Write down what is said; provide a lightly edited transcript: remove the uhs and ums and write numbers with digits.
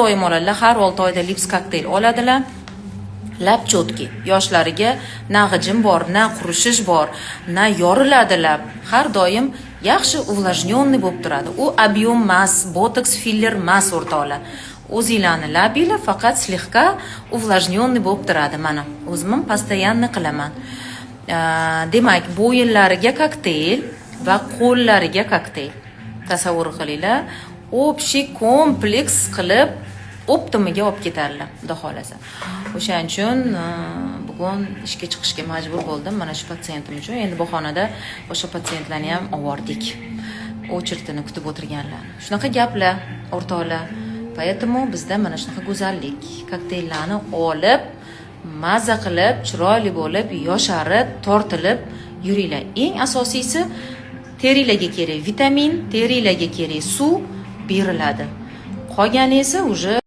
doim oladilar, har 6 oyda Lips kokteyl oladilar. Lab chotki, yoshlariga na g'ijim bor, na qurishish bor, na yoriladi lab. Har doim yaxshi uvlajnyonniy bo'lib turadi. U объем emas, botoks, filler emas o'rtoqlar. O'zinglarni labinglar faqat slегка uvlajnyonniy bo'lib turadi. Mana o'zim постоянно qilaman. Demak, bo'yinlariga kokteyl va qo'llariga kokteyl. Tasavvur qilinglar, общий kompleks qilib optimiga olib ketadilar, xudo xolasa. O'shaning uchun bugun ishga chiqishga majbur bo'ldim mana shu patsiyentim uchun. Endi bu xonada o'sha patsiyentlarni ham ovordik. Очередini kutib o'tirganlar. Shunaqa gaplar, o'rtoqlar. Поэтому bizda mana shunaqa go'zallik, kokteyillarni olib, maza qilib, chiroyli bo'lib, yosharib, tortilib yuringlar. Eng asosiysi terilarga kerak vitamin, terilarga kerak suv beriladi. Qolgani esa уже